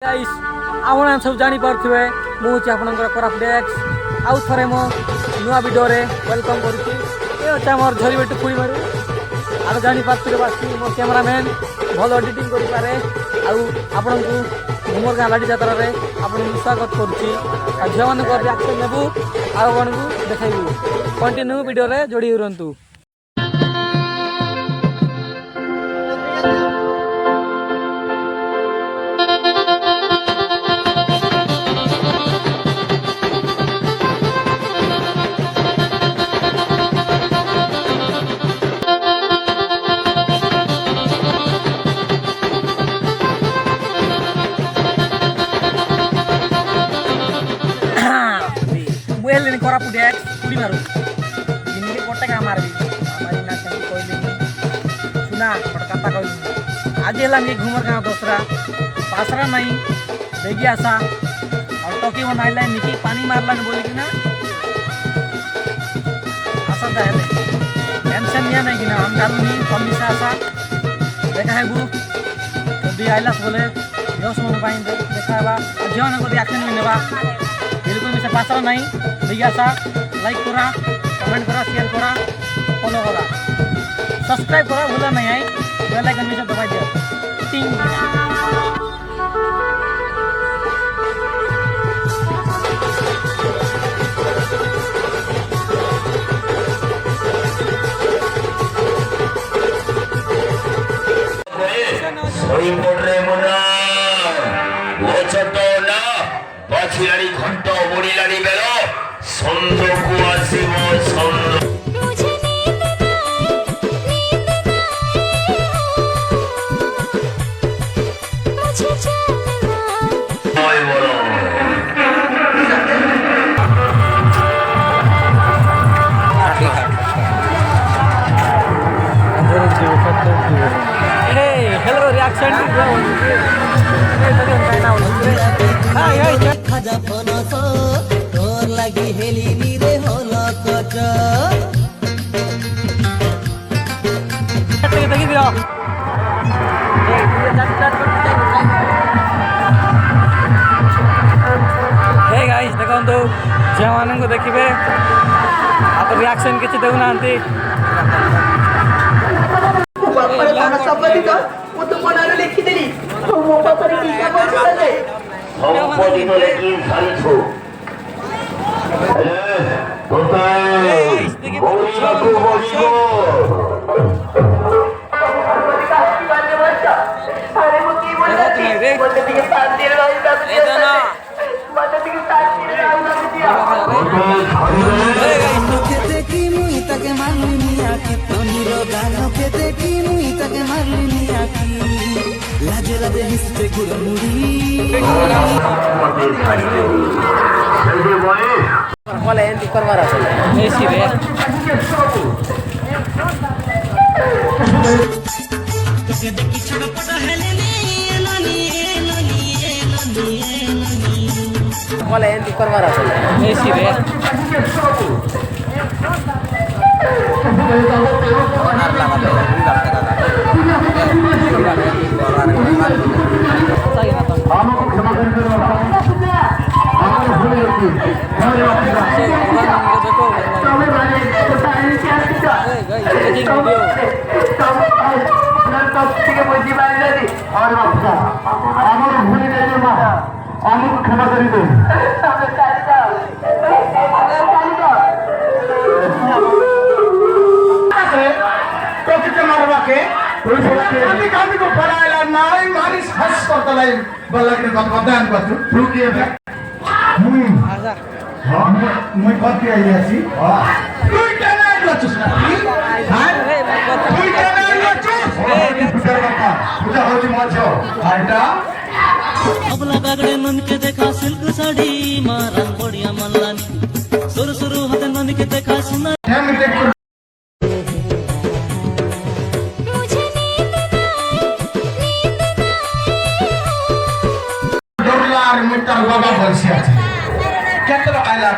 Guys आपण सब जानी पारथुवे मु छि आपनकर कोरापुट एक्स आउ थरे मो नुआ वीडियो रे वेलकम करूची ए अछि हमर झरी बेटु पुरी मारू आ जानी पारथुवे बाकी मो कैमरामैन भलो एडिटिंग करि पारे आउ आपनकु हमर गां लाडी जात्रा रे आपन स्वागत करूची आ जेवन को रिएक्शन नेबु आ आपनकु देखाइबु कंटिन्यू वीडियो रे जोड़ी रहंतु। मुएल कोरापुट एक्स पुरी मारू इनके कोटे का मारबी हमारी ना चंगी कोइली सुना पटका कोइली आज हेला मी घुमर गांव दोसरा पासरा नहीं बेगी आसा और टोकी बनाइला निकी पानी मारला बोली कि ना आसा दाले टेंशन निया नहीं कि ना हम डालू नहीं कमिसा आसा देखा है बु कभी आइलास बोले जोश मन पाइन देखाबा जेवन को रिएक्शन में नेबा बिल्कुल मिसे पासरा नहीं जिज्ञासा लाइक करा कमेंट करा शेयर करा फॉलो करा सब्सक्राइब करा भूला नहीं है बेल आइकन में दबाई दिया टिंग। বাছিলারি ঘন্ট মরিলারি বেল ছন্দকু আসিব ছন্দ हेलो रिएक्शन खाजा फनस तोर लागि हेली निरे होल कच हे गाइस देखंतु जवान को देखिबे आ तो रिएक्शन किछि देउ नांती बापारे थाना संबंधित मु तो मनारे लिखि देली मो बापारे किसा बोलले সম্পদিত লেখি ছাড়িছু কোথায় বলিবাকু বলিব अरे वो की बोल रही है बोलते कि शांति रही कर दिया ना बोलते कि शांति रही कर दिया के देखी मुई तके मालुनी आखी तनिरो गानो के देखी मुई तके मालुनी आखी लाजे लाजे हिस्से गुरमुड़ी बोले एंटी करवार আছে এসি রে के देखी छड़पट हेले नानी बोले एंटी करवार আছে এসি রে আমাকে ক্ষমা করে দিন আমার ভুল হয়েছে तमे माने साइड से आछितो ना तो ठीक बुझी पाइलनी আর বাচ্চা আমার ভুল হয়েছে মা আমাকে ক্ষমা করে দিন तमे साइड जाओ প্রকৃত মারবাকে ওই সত্যি কামি কো ফলাইলা নাই মারিস হাস করতলাই বলকে কথা করতু রুকিয়ে দেখ আচ্ছা হ্যাঁ মই কত আইয়াছি তুই কেন আইছস না হ্যাঁ তুই কেন আইছস পূজা হচ্ছে মাছ আইটা अबला बागड़े नन के देखा सिल्क साड़ी मारन बढ़िया मल्लानी सुर सुरु हते नन के देखा सुना हम देख ডরলার মিটার বাবা বলছি আছে কেন আইলা